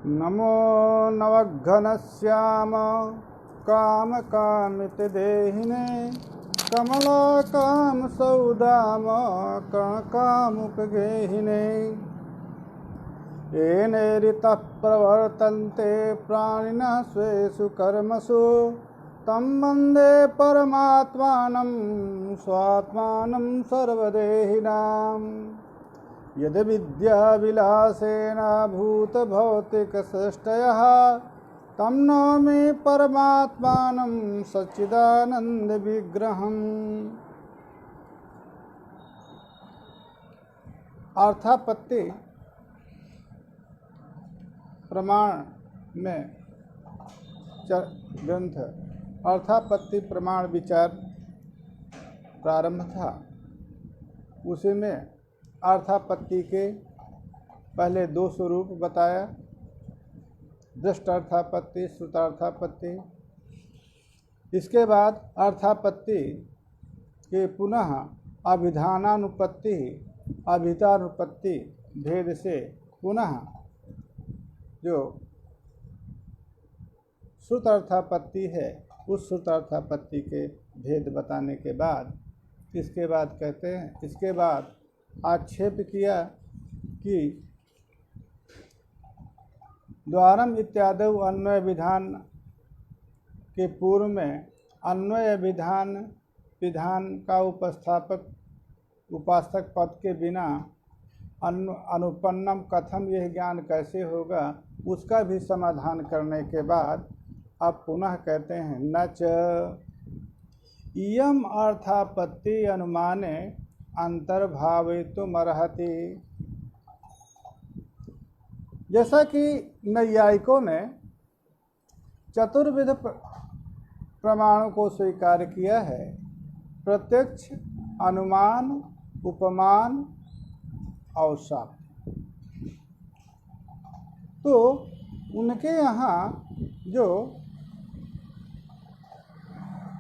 नमो नवघनश्याम कामकामित देहिने कमलाकाम सौदाम कणकामुपगेहिने येने ऋतः प्रवर्तन्ते प्राणिनः स्वेषु कर्मसु तं वन्दे परमात्मानं स्वात्मानं सर्वदेहिनां यद् विद्याविलासेन भूतभौतिकसृष्टयः तं नौमि परमात्मानं सच्चिदानन्दविग्रहम्। अर्थापत्ति प्रमाण में ग्रंथ अर्थापत्ति प्रमाण विचार प्रारंभ था। उसी में अर्थापत्ति के पहले दो स्वरूप बताया, दृष्टार्थापत्ति, श्रुतार्थापत्ति। इसके बाद अर्थापत्ति के पुनः अभिधानानुपत्ति अभिधानुपत्ति भेद से पुनः जो श्रुतार्थापत्ति है उस श्रुतार्थापत्ति के भेद बताने के बाद इसके बाद कहते हैं, इसके बाद आक्षेप किया कि द्वारम इत्यादि अन्वय विधान के पूर्व में अन्वय विधान का उपासक पद के बिना अनुपन्नम कथम यह ज्ञान कैसे होगा, उसका भी समाधान करने के बाद अब पुनः कहते हैं न च इयम अर्थापत्ति अनुमाने अंतर्भावितुमर्हति। जैसा कि नैयायिकों ने चतुर्विध प्रमाणों को स्वीकार किया है, प्रत्यक्ष, अनुमान, उपमान और शाब्द, तो उनके यहाँ जो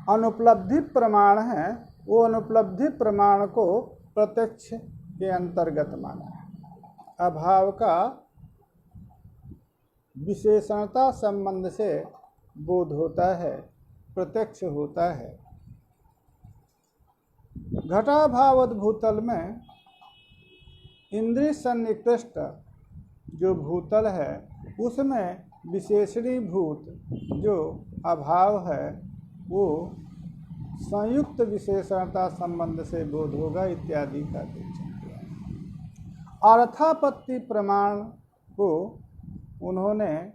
अनुपलब्धि प्रमाण है वो अनुपलब्धि प्रमाण को प्रत्यक्ष के अंतर्गत माना है। अभाव का विशेषणता संबंध से बोध होता है, प्रत्यक्ष होता है। घटाभावद भूतल में इंद्रिय सन्निकृष्ट जो भूतल है उसमें विशेषणी भूत जो अभाव है वो संयुक्त विशेषणता संबंध से बोध होगा इत्यादि का देखा। अर्थापत्ति प्रमाण को उन्होंने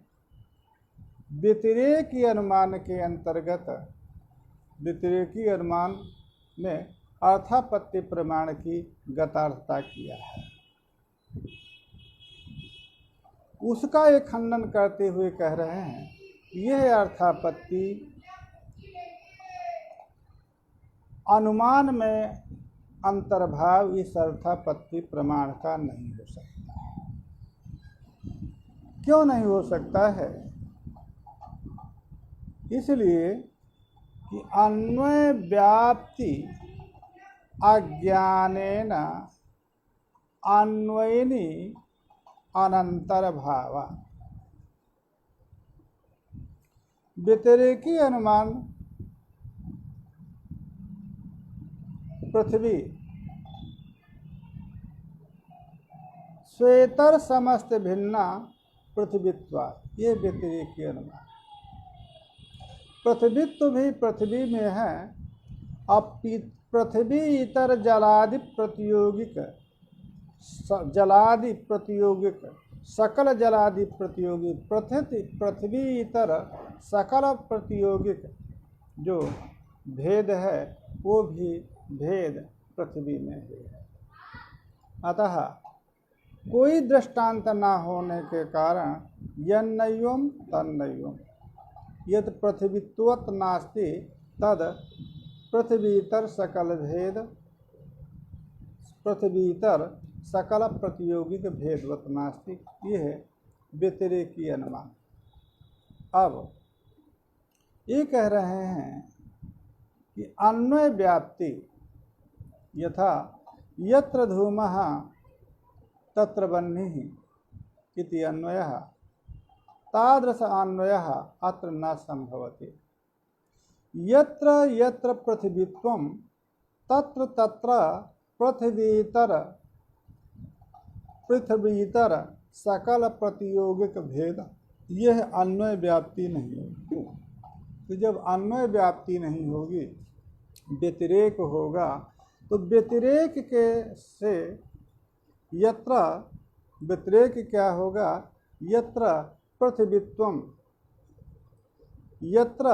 व्यतिरेकी अनुमान के अंतर्गत व्यतिरेकी अनुमान में अर्थापत्ति प्रमाण की गतार्थता किया है। उसका एक खंडन करते हुए कह रहे हैं यह अर्थापत्ति अनुमान में अंतर्भाव इस अर्थापत्ति प्रमाण का नहीं हो सकता है। क्यों नहीं हो सकता है? इसलिए कि अन्वय व्याप्ति अज्ञानेन अन्वयिनी अनंतर भाव। व्यतिरेकी अनुमान पृथ्वी श्वेतर समस्त भिन्ना पृथ्वीत्वात्, ये व्यतिरेकी अनुमान। पृथ्वीत्व भी पृथ्वी में है, अब पृथ्वी इतर जलादि प्रतियोगिक सकल जलादि प्रतियोगी पृथ्वी इतर सकल प्रतियोगिक जो भेद है वो भी भेद पृथ्वी में है। अतः कोई दृष्टांत न होने के कारण यन्नय्यम तन्नय्यम यद पृथ्वीत्वत् नास्ति तद पृथ्वीतर सकल भेद पृथ्वीतर सकल प्रतियोगिक भेदवत नास्ति, ये है व्यतिरेकी अनुमान। अब ये कह रहे हैं कि अन्वय व्याप्ति यथा यत्र धूमः तत्र बह्निः इति अन्वयः तादृश अन्वयः अत्र न संभवति। यत्र यत्र पृथिवीत्वं तत्र तत्र पृथ्वीतर सकल प्रतियोगिक भेद, यह अन्वय व्याप्ति नहीं होगी। तो जब अन्वय व्याप्ति नहीं होगी, व्यतिरेक होगा, तो व्यतिरेक के से यत्र व्यतिरेक क्या होगा? यत्र पृथ्वीत्वम, यत्र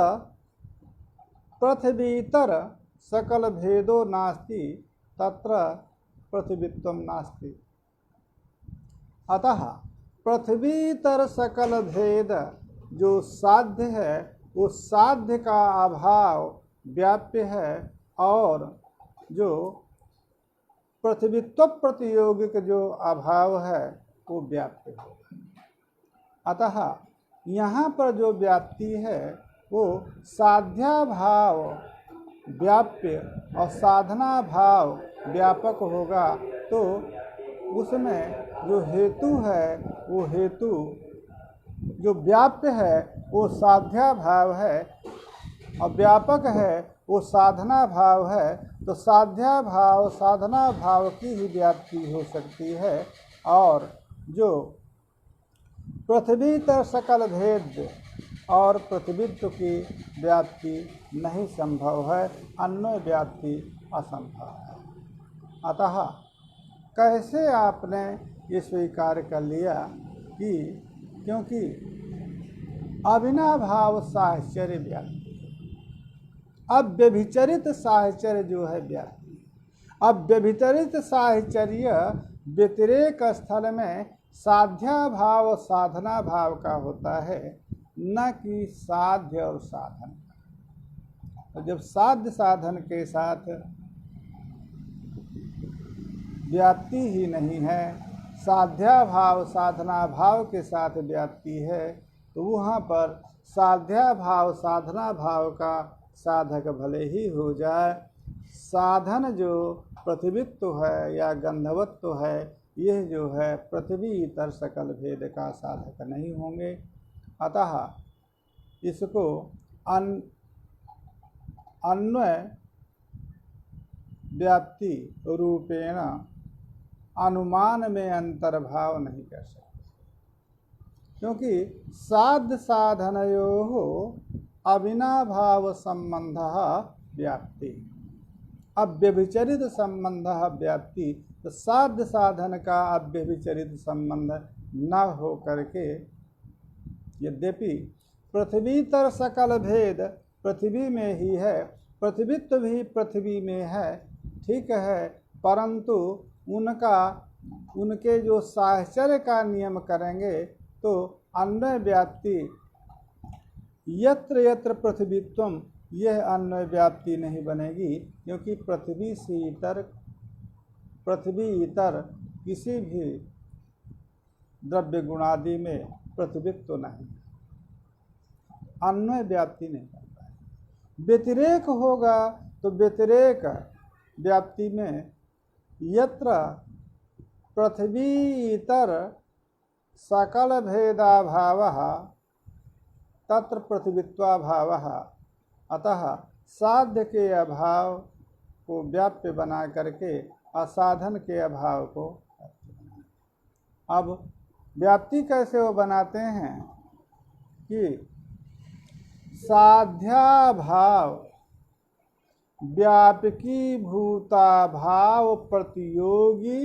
पृथ्वीतर सकल भेदो नास्ति तत्र पृथ्वीत्वम नास्ति। अतः पृथ्वीतर सकल भेद जो साध्य है, उस साध्य का अभाव व्याप्य है, और जो पृथ्वीत्व प्रतियोगिक जो अभाव है वो व्याप्य है। अतः यहाँ पर जो व्याप्ति है वो साध्याभाव व्याप्य और साधना भाव व्यापक होगा। तो उसमें जो हेतु है, वो हेतु जो व्याप्य है वो साध्या भाव है, और व्यापक है वो साधना भाव है। तो साध्या भाव साधना भाव की ही व्याप्ति हो सकती है, और जो पृथ्वी तर सकल भेद और पृथ्वीत्व की व्याप्ति नहीं संभव है, अन्वय व्याप्ति असंभव है। अतः कैसे आपने ये स्वीकार कर लिया कि क्योंकि अविनाभाव साहचर्य व्याप्ति, अब व्यभिचरित साहचर्य जो है व्याप्ति, अब व्यभिचरित साहचर्य व्यतिरेक स्थल में साध्या भाव साधना भाव का होता है, न कि साध्य और साधन। तो जब साध्य साधन के साथ व्याप्ति ही नहीं है, साध्या भाव साधना भाव के साथ व्याप्ति है, तो वहाँ पर साध्या भाव साधना भाव का साधक भले ही हो जाए, साधन जो पृथ्वीत्व है या गंधवत्व है, यह जो है पृथ्वी इतर सकल भेद का साधक नहीं होंगे। अतः इसको अन्वय व्याप्ति रूपेण अनुमान में अंतर्भाव नहीं कर सकते, क्योंकि साध्य साधनयोः अविनाभाव संबंध व्याप्ति। अब व्यभिचरित संबंध व्याप्ति, तो साध्य साधन का अव्यभिचरित संबंध न हो करके, यद्यपि पृथ्वीतर सकल भेद पृथ्वी में ही है, पृथ्वीत्व भी पृथ्वी में है, ठीक है, परंतु उनके जो साहचर्य का नियम करेंगे तो अन्वय व्याप्ति यत्र यत्र पृथ्वीत्वम, यह अन्वय व्याप्ति नहीं बनेगी, क्योंकि पृथ्वी इतर किसी भी द्रव्य गुणादि में पृथ्वीत्व नहीं, अन्वय व्याप्ति नहीं बनता है। व्यतिरेक होगा तो व्यतिरेक व्याप्ति में यत्र पृथ्वी इतर सकल भेदाभावः तत्र पृथ्वीत्वाभावः। अतः साध्य के अभाव को व्याप्य बना करके असाधन के अभाव को। अब व्याप्ति कैसे वो बनाते हैं कि साध्याभाव व्यापकी भूताभाव प्रतियोगी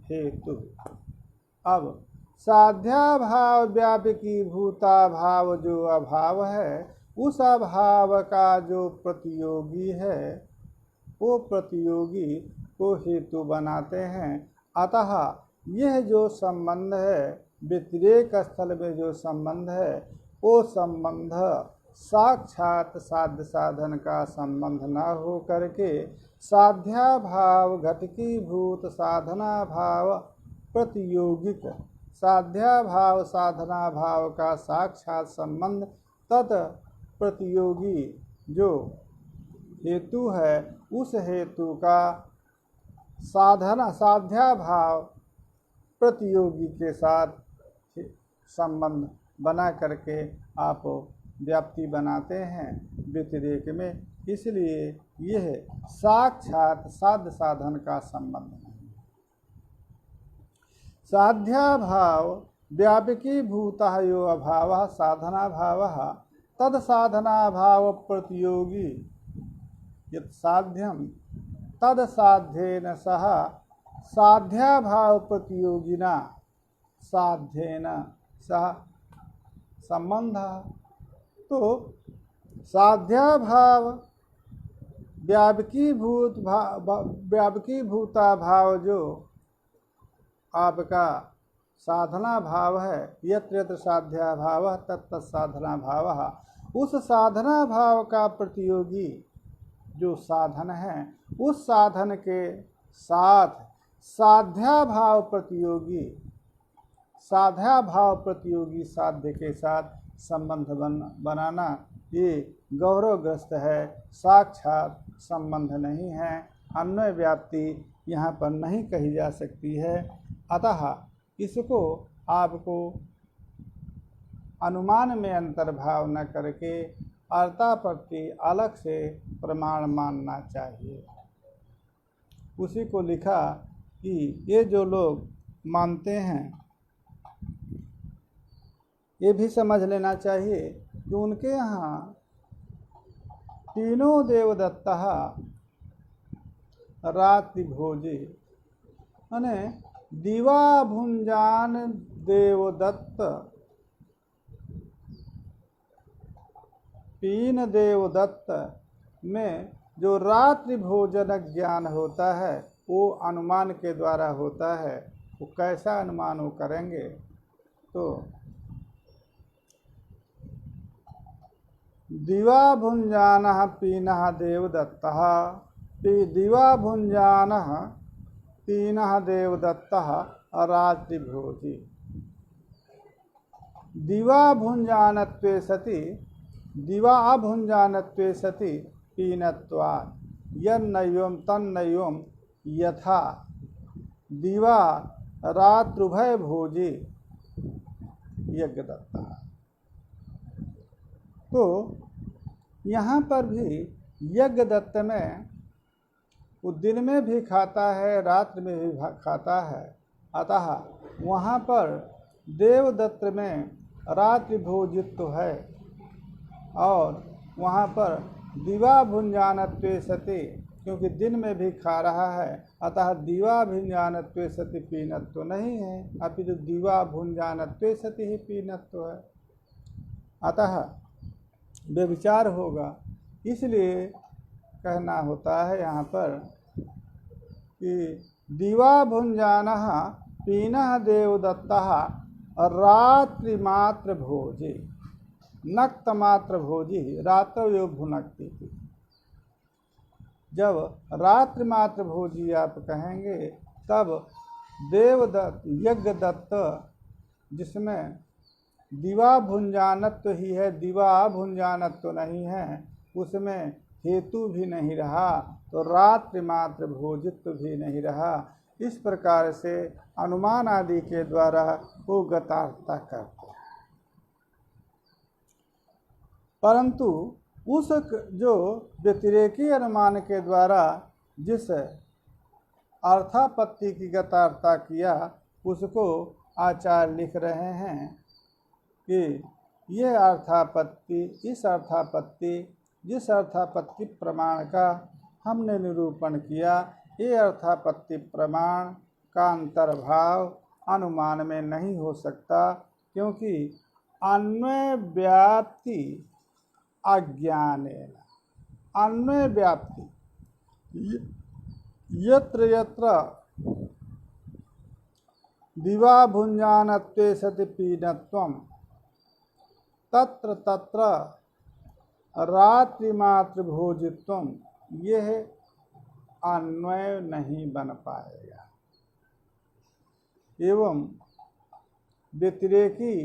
हेतु। अब साध्याभाव व्यापकी भूताभाव जो अभाव है, उस अभाव का जो प्रतियोगी है, वो प्रतियोगी को हेतु बनाते हैं। अतः यह जो संबंध है, व्यतिरेक स्थल में जो संबंध है, वो संबंध साक्षात साध्य साधन का संबंध न हो करके साध्याभाव घटकी भूत साधना भाव प्रतियोगिक, साध्याभाव साधना भाव का साक्षात संबंध तत् प्रतियोगी जो हेतु है, उस हेतु का साध्याभाव प्रतियोगी के साथ संबंध बना करके आप व्याप्ति बनाते हैं व्यतिरेक में। इसलिए यह साक्षात साध्य साधन का संबंध नहीं। साध्याभाव व्यापकी भूतः यो अभावः साधनाभावः तद साधनाभाव प्रतियोगी यत् साध्यम तद साध्येन सह साध्याभाव प्रतियोगिना साध्येन सह संबंध। तो साध्याभाव व्यापकी भूता भाव जो आपका साधना भाव है, यत्र यत्र साध्या भाव तत्त साधना भाव, उस साधना भाव का प्रतियोगी जो साधन है, उस साधन के साथ साध्या भाव प्रतियोगी साध्य के साथ संबंध बनाना ये गौरवग्रस्त है, साक्षात संबंध नहीं है। अन्वय व्याप्ति यहाँ पर नहीं कही जा सकती है। अतः इसको आपको अनुमान में अंतर्भाव न करके अर्थापत्ति अलग से प्रमाण मानना चाहिए। उसी को लिखा कि ये जो लोग मानते हैं ये भी समझ लेना चाहिए कि उनके यहाँ तीनों देवदत्तः रात्रि भोजे माने दिवा भुंजान देवदत्त तीन देवदत्त में जो रात्रि भोजन ज्ञान होता है वो अनुमान के द्वारा होता है। वो कैसा अनुमान वो करेंगे? तो दिवा भुंजानः पीनः देवदत्तः दिवा भुंजानः पीनः देवदत्तः रात्रि भोजी दिवा भुंजानत्वे सति दिवा अभुंजानत्वे सति पीनत्वात् यन्नैवं तन्नैवं यथा दिवा रात्रुभय भोजी यज्ञदत्ता। तो यहाँ पर भी यज्ञदत्त में वो दिन में भी खाता है, रात्रि में भी खाता है। अतः वहाँ पर देवदत्त में रात्रि भोजित्व है और वहाँ पर दिवा भुंजानत्वे सति क्योंकि दिन में भी खा रहा है, अतः दिवा भुंजानत्वे सति पीनत्व नहीं है, अपितु दिवा भुंजानत्वे सति ही पीनत्व है। अतः व्यभिचार होगा। इसलिए कहना होता है यहाँ पर कि दिवा भुंजानः पीनः देवदत्तः रात्रिमात्र भोजी नक्तमात्र भोजी रात्रयो भुनक्ति। जब रात्रिमात्र भोजी आप कहेंगे तब देवदत्त यज्ञदत्त जिसमें दिवा भुंजानत्व ही है, दिवा भुंजानत्व नहीं है, उसमें हेतु भी नहीं रहा तो रात्रि मात्र भोजित्व भी नहीं रहा। इस प्रकार से अनुमान आदि के द्वारा वो गतार्थता करते हैं। परंतु उस जो व्यतिरेकी अनुमान के द्वारा जिस अर्थापत्ति की गतार्थता किया उसको आचार्य लिख रहे हैं कि ये अर्थापत्ति जिस अर्थापत्ति प्रमाण का हमने निरूपण किया, ये अर्थापत्ति प्रमाण का अंतर्भाव अनुमान में नहीं हो सकता, क्योंकि अन्वय व्याप्ति अज्ञानेन अन्वय व्याप्ति यत्र यत्र दिवा भुंजानत्वे सति पीनत्वं तत्र तत्र रात्रिमात्र भोजित्वं यह अन्वय नहीं बन पाएगा। एवं व्यतिरेकी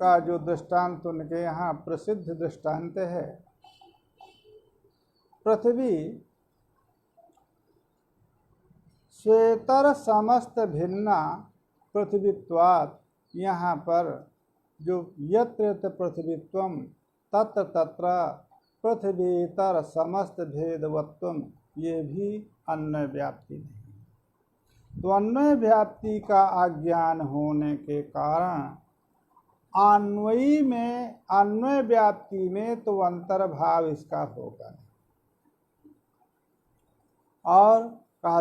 का जो दृष्टांत उनके यहाँ प्रसिद्ध दृष्टांत है, पृथ्वी श्वेतर समस्त भिन्ना पृथ्वीत्वात्, यहाँ पर जो यत्र यत्र पृथ्वीत्वम तत्र तत्र पृथ्वीतर समस्त भेदवत्वम, ये भी अन्वय व्याप्ति नहीं। तो अन्वय व्याप्ति का अज्ञान होने के कारण अन्वय व्याप्ति में तो अंतर्भाव इसका होगा। और कहा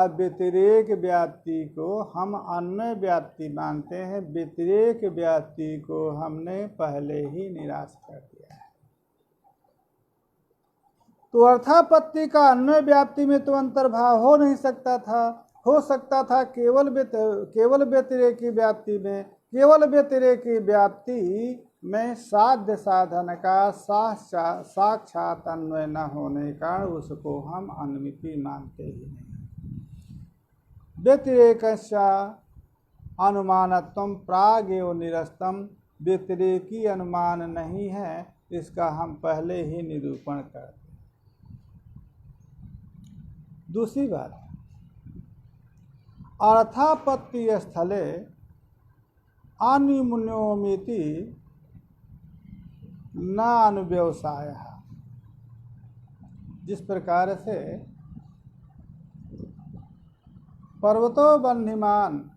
व्यतिरेक व्याप्ति को हम अन्वय व्याप्ति मानते हैं, व्यतिरेक व्याप्ति को हमने पहले ही निराश कर दिया है। तो अर्थापत्ति का अन्वय व्याप्ति में तो अंतर्भाव हो नहीं सकता था। हो सकता था केवल व्यतिरेकी व्याप्ति में। केवल व्यतिरेकी व्याप्ति में साध्य साधन का साक्षात अन्वय न होने के कारण उसको हम अनुमिति मानते ही नहीं। व्यतिरेकस्य अनुमानत्वम प्रागेव निरस्तम, व्यतिरेकी अनुमान नहीं है, इसका हम पहले ही निरूपण करते। दूसरी बात, अर्थापत्ति स्थले अनुमुन्योमिति न अनुव्यवसाय। जिस प्रकार से पर्वतो बन्हीमान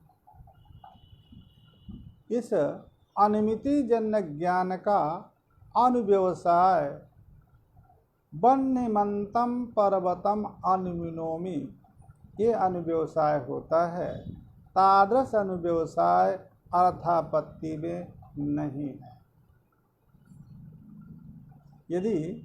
इस अनुमिति जन्य ज्ञान का अनुव्यवसाय बन्हीमंतम पर्वतम अनुमिनोमि, ये अनुव्यवसाय होता है, तादृश अनुव्यवसाय अर्थापत्ति में नहीं है। यदि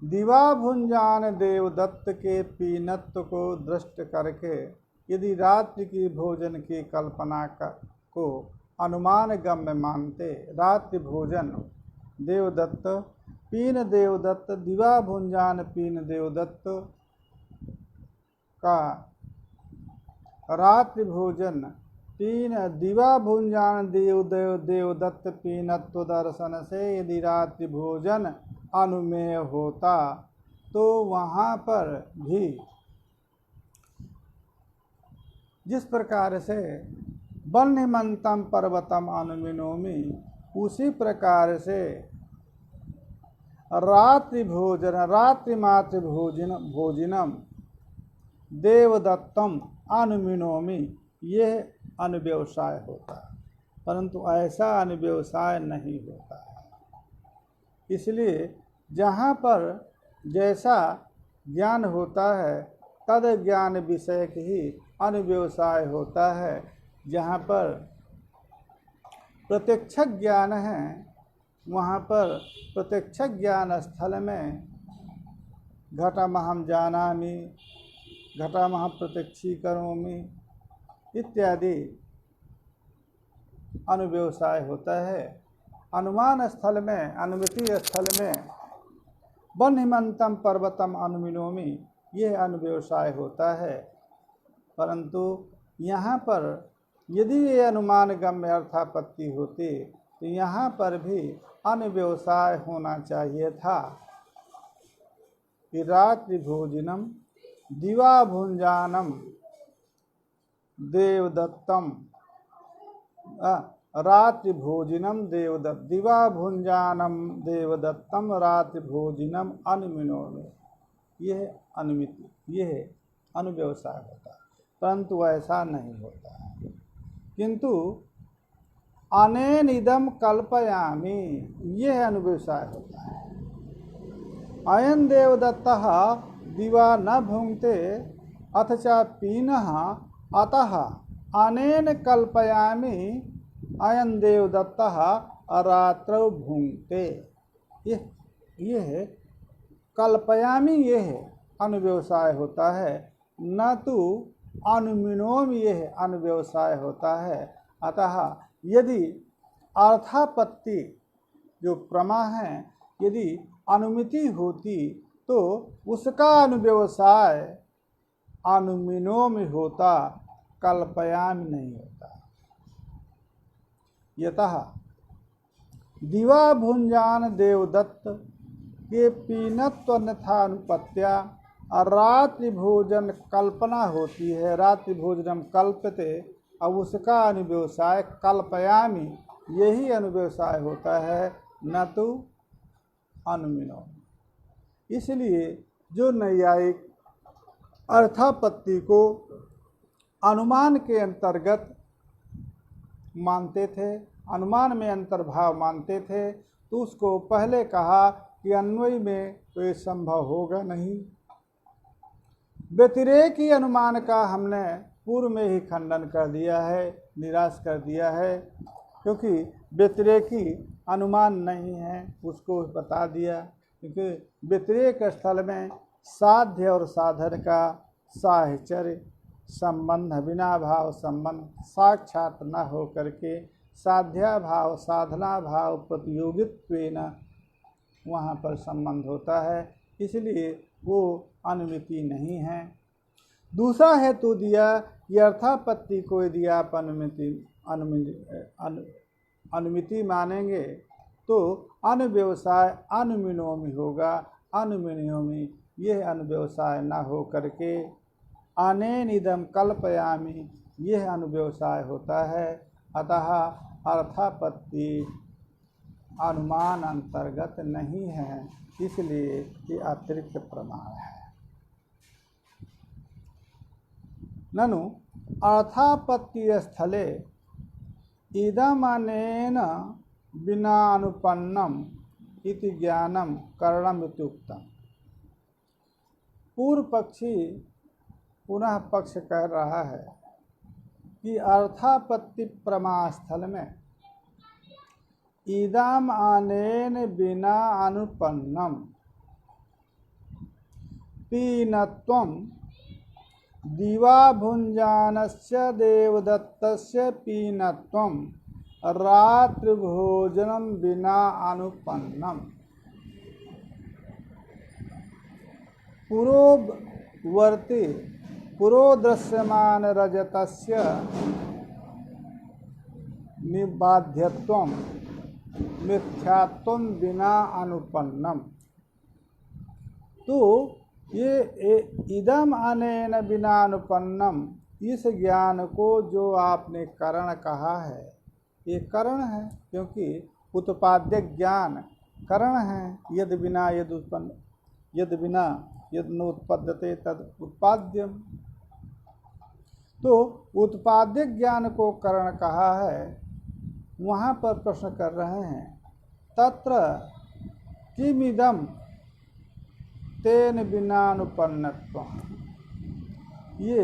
दिवा भुंजान देवदत्त के पीनत्व को दृष्ट करके यदि रात्रि की भोजन की कल्पना को अनुमान गम्य मानते, रात्रि भोजन देवदत्त, पीन देवदत्त, दिवा भुंजान पीन देवदत्त का रात्रि भोजन तीन दिवा भुंजान देवदत्त पीनत्व दर्शन से यदि रात्रि भोजन अनुमेय होता तो वहाँ पर भी जिस प्रकार से बन्हीमंतम पर्वतम अनुमिनोमि, उसी प्रकार से रात्रि मात्र भोजनम देवदत्तम अनुमिनोमि, यह अनुव्यवसाय होता है, परंतु ऐसा अनुव्यवसाय नहीं होता है। इसलिए जहाँ पर जैसा ज्ञान होता है तद ज्ञान विषयक ही अनुव्यवसाय होता है। जहाँ पर प्रत्यक्ष ज्ञान है वहाँ पर प्रत्यक्ष ज्ञान स्थल में घटमहं जानामि, घटमहं प्रत्यक्षीकरोमि इत्यादि अनुव्यवसाय होता है। अनुमान स्थल में, अनुमिति स्थल में बन्हीमंतम पर्वतम अनुमिनोमि, यह अनुव्यवसाय होता है। परंतु यहाँ पर यदि ये अनुमान गम्य अर्थापत्ति होती तो यहाँ पर भी अनुव्यवसाय होना चाहिए था कि रात्रि भोजनम दिवा भुंजानम देवदत्तम, रात्रि भोजनम देवदत्त, दिवा भुंजानम देवदत्तम रात्रि भोजनम अनुमिनोमि, यह अनुमिति, यह अनुव्यवसाय होता है। परंतु ऐसा नहीं होता है। किंतु अनेन इदम कल्पयामि, यह अनुव्यवसाय होता है। अयन देवदत्तः दिवा न भुंक्ते अथ च पीनः अतः अनेन कल्पयामि अयन देवदत्तः रात्रौ भुंक्ते, यह कल्पयामि, यह अनुव्यवसाय होता है, न तो अनुमिनोमि, यह अनुव्यवसाय होता है। अतः यदि अर्थापत्ति जो प्रमा है यदि अनुमिति होती तो उसका अनुव्यवसाय अनुमिनोमि होता, कल्पयामि नहीं होता। यतः दिवा भुंजान देवदत्त के पीनत्व अन्यथानुपत्या रात्रि भोजन कल्पना होती है। रात्रि भोजनम कल्पते अब उसका अनुव्यवसाय कल्पयामी, यही अनुव्यवसाय होता है, न तो अनुमिनोमी। इसलिए जो नैयायिक अर्थापत्ति को अनुमान के अंतर्गत मानते थे, अनुमान में अंतर्भाव मानते थे, तो उसको पहले कहा कि अन्वय में तो ये संभव होगा नहीं। व्यतिरेकी अनुमान का हमने पूर्व में ही खंडन कर दिया है, निराश कर दिया है, क्योंकि व्यतिरेकी अनुमान नहीं है, उसको बता दिया। क्योंकि व्यतिरेक स्थल में साध्य और साधन का साहचर्य संबंध, बिना भाव संबंध साक्षात न हो करके साध्या भाव साधना भाव प्रतियोगित्वेन वहाँ पर संबंध होता है, इसलिए वो अनुमिति नहीं है। दूसरा हेतु दिया कि अर्थापत्ति को यदि आप अनुमिति मानेंगे तो अनुव्यवसाय अनुमिनोमी होगा। अनुमिनोमी यह अनुव्यवसाय न हो करके अनेन इदम कल्पयामी यह अनुव्यवसाय होता है। अतः अर्थापत्ति अनुमान अंतर्गत नहीं है, इसलिए ये अतिरिक्त प्रमाण है। ननु अर्थापत्ति स्थले इदमनेन बिना अनुपन्नम इति ज्ञानम करणम इत्युक्तम। पूर्व पक्षी पुनः पक्ष कह रहा है कि अर्थापत्ति प्रमा स्थल में इदम अनेन बिना अनुपन्नम पीनत्वम दिवा भुंजानस्य देवदत्तस्य पीनत्वम रात्रि भोजनम बिना अनुपन्नम। पुरोवर्ती पुरोदृश्यमान रजतस्य निबाध्यत्वम मिथ्यात्वम बिना अनुपन्नम। तो ये इदम अनेन बिना अनुपन्नम, इस ज्ञान को जो आपने करण कहा है, ये करण है, क्योंकि उत्पाद्य ज्ञान करण है। यद बिना यद उत्पन्न, यद बिना यद न उत्पद्यते तद उत्पाद्यम। तो उत्पाद्य ज्ञान को करण कहा है। वहाँ पर प्रश्न कर रहे हैं, तत्र किमिदम तेन बिना अनुपन्नत्वम। ये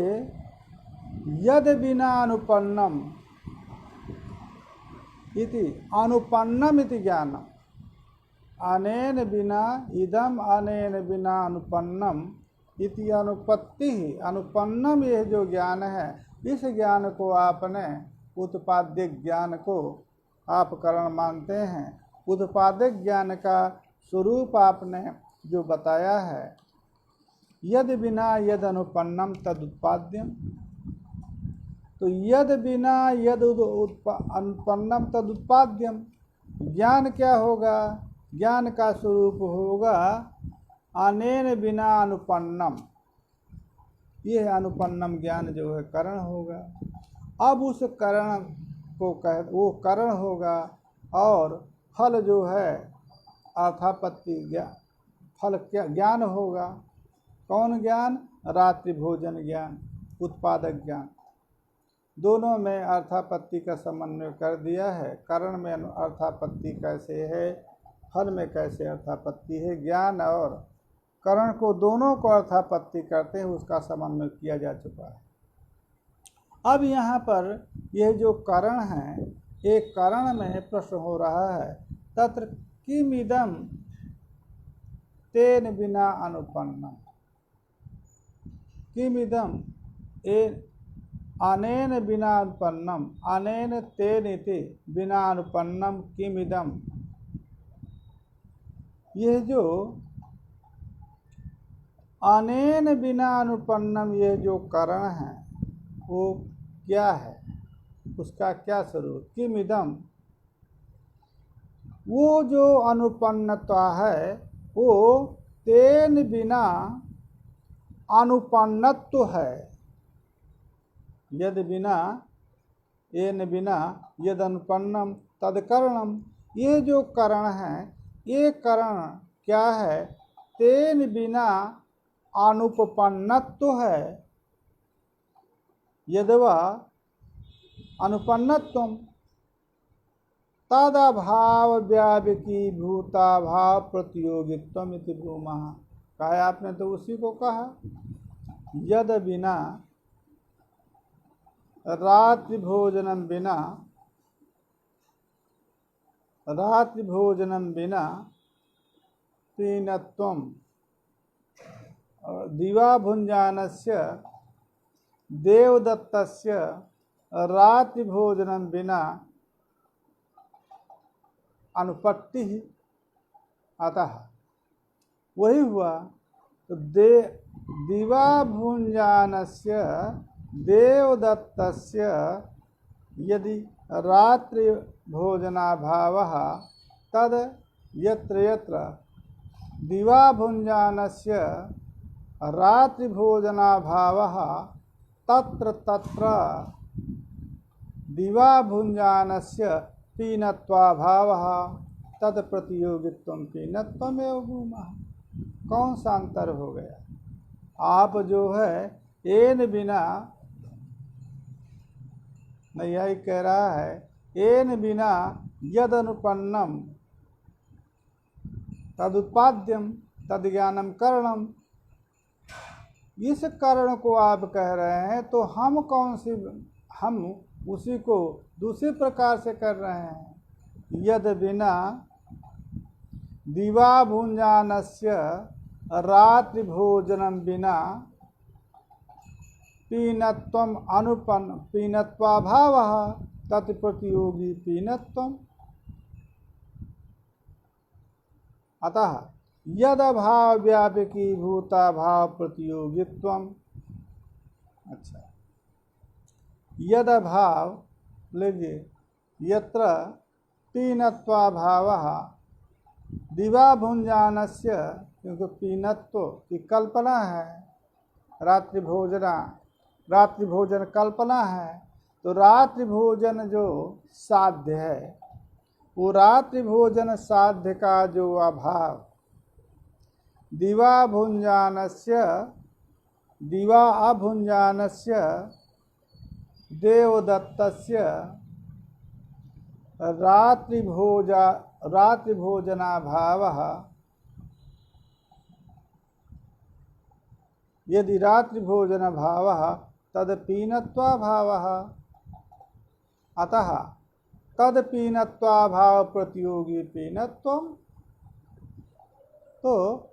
यद बिना अनुपन्नम इति अनुपन्नम इति ज्ञानम, अनेन बिना इदम अनेन बिना अनुपन्नम इति अनुपत्ति। अनुपन्नम यह जो ज्ञान है, इस ज्ञान को आपने उत्पाद्य ज्ञान को आप करण मानते हैं। उत्पाद्य ज्ञान का स्वरूप आपने जो बताया है, यद बिना यद अनुपन्नम तद उत्पाद्यम। तो यद बिना यद अनुपन्नम तद उत्पाद्यम। ज्ञान क्या होगा? ज्ञान का स्वरूप होगा अनेन बिना अनुपन्नम। यह अनुपन्नम ज्ञान जो है करण होगा। अब उस करण को वो करण होगा, और फल जो है अर्थापत्ति ज्ञान, फल क्या ज्ञान होगा? कौन ज्ञान? रात्रि भोजन ज्ञान, उत्पादक ज्ञान। दोनों में अर्थापत्ति का समन्वय कर दिया है। करण में अर्थापत्ति कैसे है, फल में कैसे अर्थापत्ति है। ज्ञान और करण को दोनों को अर्थापत्ति करते हैं, उसका समन्वय किया जा चुका है। अब यहाँ पर यह जो करण है, एक करण में प्रश्न हो रहा है, तत्र किमिदम तेन बिना अनुपन्नम। किमिदम अनेन बिना अनुपन्नम, अनेन तेन इति बिना अनुपन्नम किमिदम। यह जो अनेन बिना अनुपन्नम, यह जो करण है वो क्या है, उसका क्या स्वरूप? किमिदम, वो जो अनुपन्नता है वो तेन बिना अनुपन्नत्व है। यद बिना येन बिना यदनुपन्नम तदकरणम। ये जो करण है, ये करण क्या है? तेन बिना अनुपन्नत्व है, यदवा अनुपन्नत्वम तदभाव व्यापकी भूताभाव प्रतियोगित्वम इति ब्रूमः। कहा आपने तो उसी को कहा, यद बिना रात्रि भोजनम बिना, रात्रि भोजनम बिना पीनत्वम दिवा भुंजानस्य देवदत्तस्य रात्रि भोजनम बिना अनुपत्ति ही। अतः वही हुआ तो दिवा भुंजानस्य देवदत्तस्य यदि रात्रि भोजनाभावः तद यत्र यत्र दिवा भुंजानस्य रात्रि भोजनाभावः तत्र तत्र दिवा भुंजानस्य पीनत्वाभावः तद प्रतियोगित्वम पीनत्वमेव ब्रूमः। कौन सा अंतर हो गया? आप जो है एन बिना, नैयायी कह रहा है एन बिना यद अनुपन्नम तदुत्पाद्यम तद ज्ञानम करणम। इस करण को आप कह रहे हैं तो हम कौन सी, हम उसी को दूसरे प्रकार से कर रहे हैं। यद बिना दिवा भुंजानस्य रात्रि भोजनम बिना पीनत्वम अनुपन्न पीनत्वाभावः तत्प्रतियोगी पीनत्वम। अतः यद अभाव व्यापकी भूताभाव प्रतियोगित्वम। अच्छा, यद अभाव लीजिए, यत्र पीनत्वाभावः दिवा भुंजानस्य, क्योंकि पीनत्व की कल्पना है, रात्रि भोजन कल्पना है, तो रात्रि भोजन जो साध्य है, वो रात्रि भोजन साध्य का जो अभाव दिवा अभुंजानस्य देवदत्तस्य रात्रि भोजनाभावः, यदि रात्रि भोजन भावः तद पीनत्वाभावः। अतः तद पीनत्वाभाव प्रतियोगी पीनत्वम। तो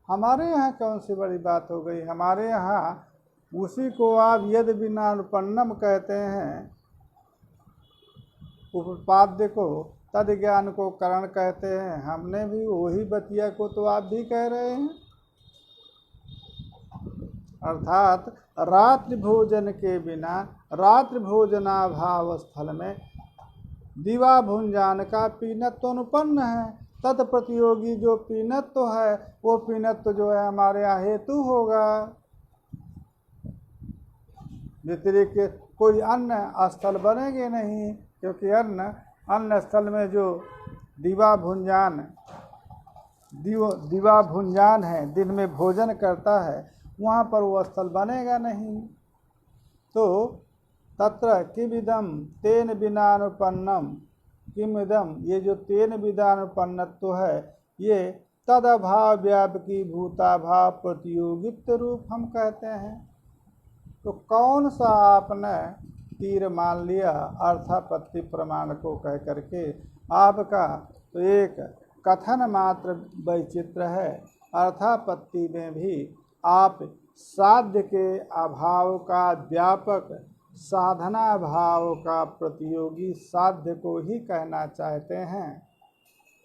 हमारे यहाँ कौन सी बड़ी बात हो गई? हमारे यहाँ उसी को आप यद बिना अनुपन्नम कहते हैं, उपपाद्य को तद ज्ञान को करण कहते हैं। हमने भी वही बतिया को तो आप भी कह रहे हैं। अर्थात रात्रि भोजन के बिना रात्रि भोजनाभाव स्थल में दिवा भुंजान का पीनत्व अनुपन्न है। तत्प्रतियोगी जो पीनत्व है, वो पीनत्व जो है हमारे यहाँ हेतु होगा। व्यतिरिक्त कोई अन्य स्थल बनेंगे नहीं, क्योंकि अन्य स्थल में जो दिवा भुंजान है, दिन में भोजन करता है, वहाँ पर वो स्थल बनेगा नहीं। तो तत्र किमिदम तेन बिनानुपन्नम, किमिदम, ये जो तेन बिनानुपन्नत्व है, ये तद अभाव व्यापकी भूताभाव प्रतियोगित्व रूप हम कहते हैं। तो कौन सा आपने तीर मान लिया अर्थापत्ति प्रमाण को कह करके? आपका तो एक कथन मात्र वैचित्र है। अर्थापत्ति में भी आप साध्य के अभाव का व्यापक, साधना भाव का प्रतियोगी साध्य को ही कहना चाहते हैं।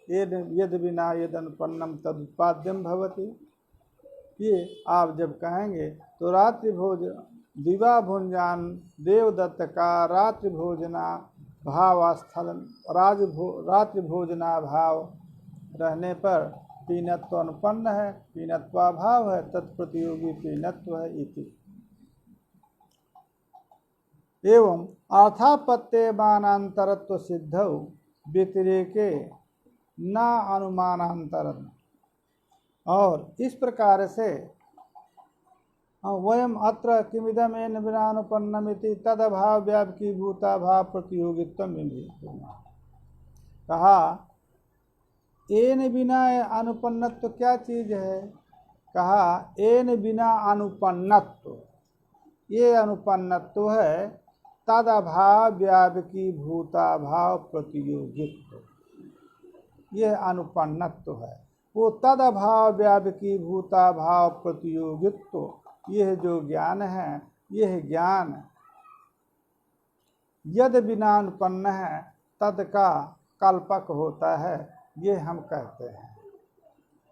यद बिना यद अनुपन्नम तदुत्पाद्यम भवति, ये आप जब कहेंगे तो रात्रि भोजन दिवा भुंजान देवदत्त का रात्रि भोजना भाव स्थल रात्रि भोजना भाव रहने पर पीनत्व अनुपन्न है, पीनत्वाभाव है, तत्प्रतियोगी पीनत्व है इति। एवं अर्थापत्यमानांतरत्व सिद्धौ व्यतिरेके न अनुमानांतरम। और इस प्रकार से वयम अत्र किमिदम एन बिनानुपन्नमिति तदभाव व्यापकीभूताभाव प्रतियोगित्व में भी कहा। एन बिना अनुपन्नत्व क्या चीज है? कहा एन बिना अनुपन्नत्व, ये अनुपन्नत्व है तदभाव व्यापकीभूताभाव प्रतियोगित्व, ये अनुपन्नत्व है। वो तदभाव व्यापकीभूताभाव प्रतियोगित्व, यह जो ज्ञान है, यह ज्ञान यद बिना अनुपन्न है तद का कल्पक होता है, ये हम कहते हैं।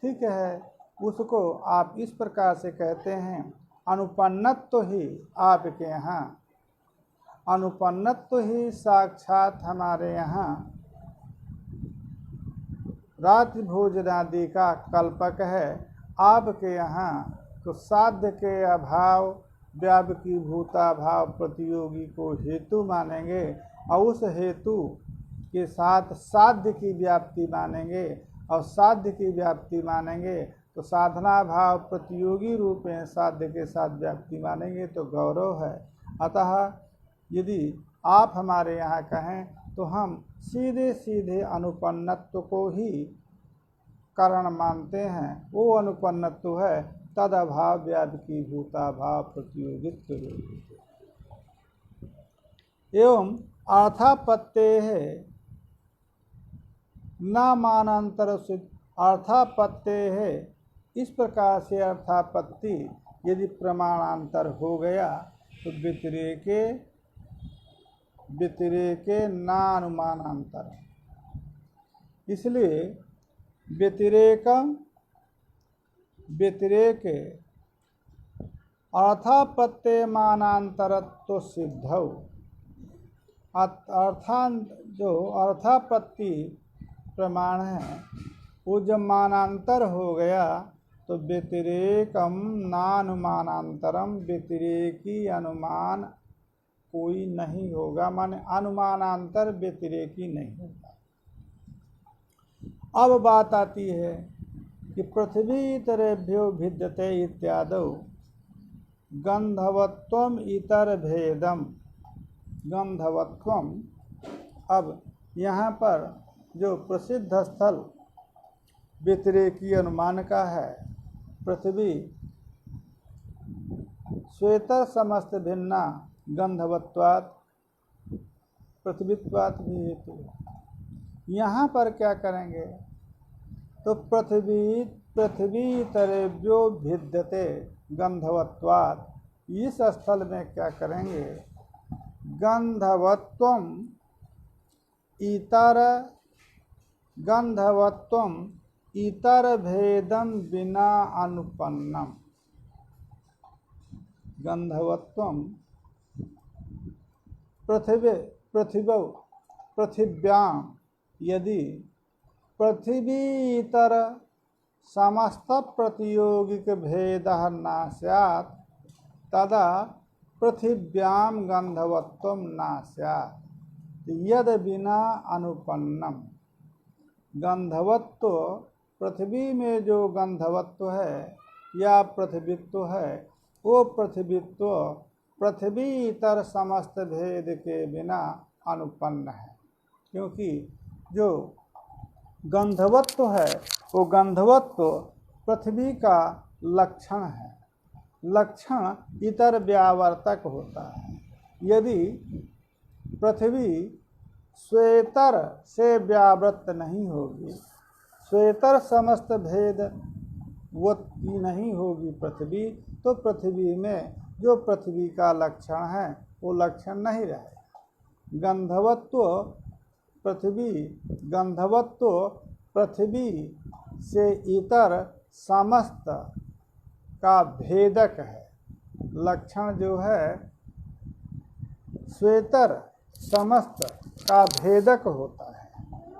ठीक है, उसको आप इस प्रकार से कहते हैं, अनुपन्नत्व ही आपके यहाँ, अनुपन्नत्व ही साक्षात हमारे यहाँ रात्रि भोजन आदि का कल्पक है। आपके यहाँ तो साध्य के अभाव व्यापकीभूताभाव प्रतियोगी को हेतु मानेंगे और उस हेतु के साथ साध्य की व्याप्ति मानेंगे, और साध्य की व्याप्ति मानेंगे तो साधना भाव प्रतियोगी रूप में साध्य के साथ व्याप्ति मानेंगे तो गौरव है। अतः यदि आप हमारे यहाँ कहें तो हम सीधे सीधे अनुपन्नत्व को ही कारण मानते हैं। वो अनुपन्नत्व है तद अभाव व्यापकीभूताभाव प्रतियोगित्व। एवं अर्थापत्तेः न मानांतर सिद्ध, अर्थापत्तेः इस प्रकार से अर्थापत्ति यदि प्रमाणांतर हो गया तो व्यतिरेके व्यतिरेके नानुमानांतर, इसलिए व्यतिरेकम व्यतिरेके अर्थापत्यमानांतरत्व सिद्धौ, अर्थान जो अर्थापत्ति प्रमाण है वो जब मानांतर हो गया तो व्यतिरेकम नानुमानांतरम, व्यतिरेकी अनुमान कोई नहीं होगा, माने अनुमानांतर व्यतिरेकी नहीं होगा। अब बात आती है कि पृथ्वी इतरेभ्यो भिद्यते इत्यादौ गंधवत्वम इतर भेदम, गंधवत्वम। अब यहाँ पर जो प्रसिद्ध स्थल व्यतिरेकी अनुमान का है, पृथ्वी श्वेतर समस्त भिन्ना गंधवत्वात् पृथ्वीत्वात् भी हेतु। यहाँ पर क्या करेंगे तो पृथ्वी तरेभ्यो भिद्यते गंधवत्वात्, इस स्थल में क्या करेंगे, गंधवत्वम इतर, गंधवत्वम इतर भेदम बिना अनुपन्नम, गंधवत्वम पृथिव्याम यदि पृथ्वी इतर समस्त प्रतियोगिक भेद न स्यात् तदा पृथिव्याम गंधवत्वम न स्यात् यद बिना अनुपन्नम। गंधवत्व, पृथ्वी में जो गंधवत्व है या पृथ्वीत्व है, वो पृथ्वीत्व पृथ्वी इतर समस्त भेद के बिना अनुपन्न है, क्योंकि जो गंधवत्व है वो गंधवत्व पृथ्वी का लक्षण है, लक्षण इतर व्यावर्तक होता है। यदि पृथ्वी श्वेतर से व्यावृत नहीं होगी, श्वेतर समस्त भेद वो नहीं होगी पृथ्वी, तो पृथ्वी में जो पृथ्वी का लक्षण है वो लक्षण नहीं रहेगा। गंधवत्व पृथ्वी, गंधवत्व पृथ्वी से इतर समस्त का भेदक है, लक्षण जो है श्वेतर समस्त का भेदक होता है।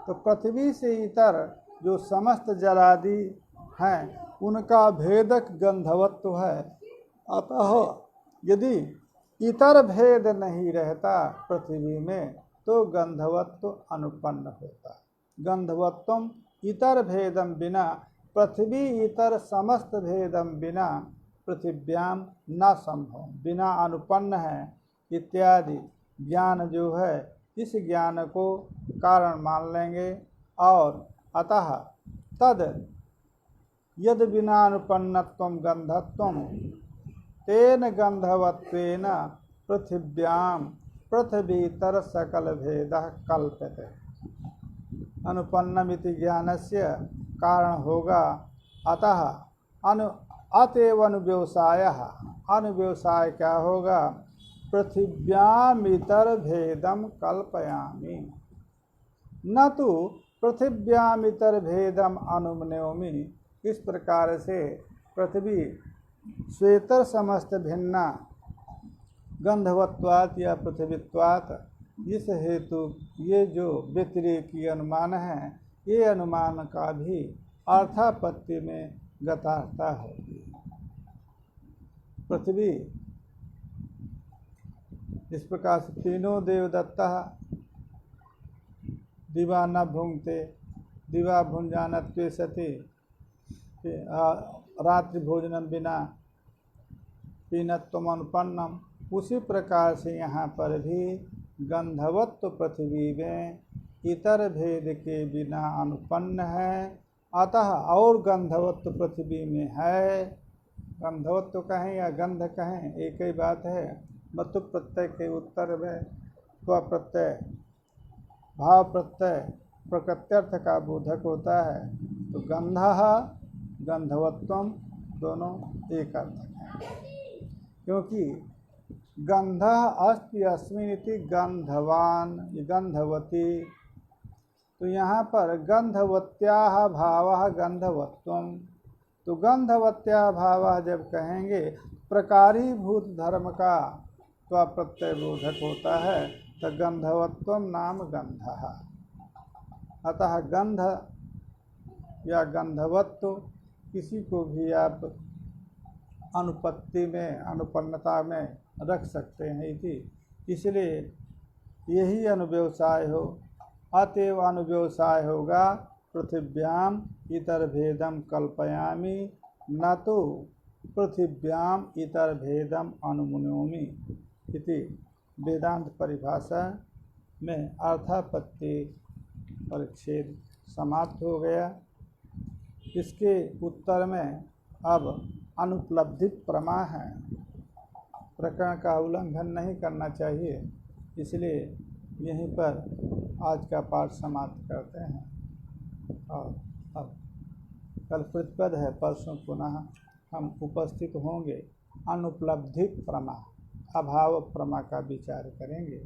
तो पृथ्वी से इतर जो समस्त जलादि हैं उनका भेदक गंधवत्व है। अतः यदि इतर भेद नहीं रहता पृथ्वी में तो गंधवत्व अनुपन्न होता। गंधवत्वम इतर भेदम बिना पृथ्वी इतर समस्त भेदम बिना पृथिव्याम न संभव, बिना अनुपन्न है इत्यादि ज्ञान जो है इस ज्ञान को कारण मान लेंगे। और अतः तद यद बिना अनुपन्नत्वम गंधत्वम तेन गंधवत्वेन पृथिव्याम पृथ्वीतर सकल भेदः कल्प्यते। अनुपन्नमिति ज्ञानस्य कारण होगा। अतः अतएव अनुव्यवसायः, अनुव्यवसाय क्या होगा? पृथिव्यामितर भेदम कल्पयामि न तो पृथिव्यामितर भेदम अनुमन्योमि। इस प्रकार से पृथ्वी स्वेतर समस्त भिन्ना गंधवत्वात् या पृथ्वीत्वात्, इस हेतु ये जो व्यतिरेकी अनुमान है ये अनुमान का भी अर्थापत्ति में गतार्था होगी। पृथ्वी इस प्रकार से तीनों देवदत्ता दिवा न भुंगते, दिवा भुंजानत्वे सति, रात्रि भोजनम बिना पीनत्वम अनुपन्नम। उसी प्रकार से यहाँ पर भी गंधवत्व पृथ्वी में इतर भेद के बिना अनुपन्न है। अतः और गंधवत्व पृथ्वी में है। गंधवत्व कहें या गंध कहें एक ही बात है। मतु प्रत्यय के उत्तर में स्व प्रत्यय भाव प्रत्यय प्रकृत्यर्थ का बोधक होता है। तो गंधः गंधवत्वम दोनों एक अर्थक है, क्योंकि गंधः अस्ति अस्मिन् इति गंधवान गंधवती। तो यहाँ पर गंधवत्याः भावः गंधवत्वम। तो गंधवत्याः भावः जब कहेंगे प्रकारी भूत धर्म का तो प्रत्यय बोधक होता है, तो गंधवत्वम नाम गंधः। अतः गंध या गंधवत्व किसी को भी आप अनुपत्ति में अनुपन्नता में रख सकते हैं इति, इसलिए यही अनुव्यवसाय हो। अतएव अनुव्यवसाय होगा पृथिव्याम इतर भेदम कल्पयामि न तो पृथिव्याम इतर भेदम अनुमन्योमि इति वेदांत परिभाषा में अर्थापत्ति परिच्छेद समाप्त हो गया। इसके उत्तर में अब अनुपलब्धि प्रमा है। प्रकरण का उल्लंघन नहीं करना चाहिए, इसलिए यहीं पर आज का पाठ समाप्त करते हैं। और अब कल प्रतिपद है, परसों पुनः हम उपस्थित होंगे। अनुपलब्धि प्रमा अभाव प्रमा का विचार करेंगे।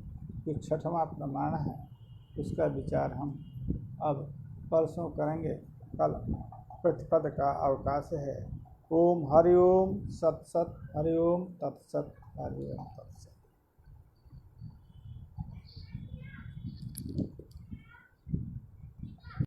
जो छठवां प्रमाण है उसका विचार हम अब परसों करेंगे। कल प्रतिपद का अवकाश है। ओम हरि ओम सत सत, हरि ओम तत्सत, हरि ओम तत्सत।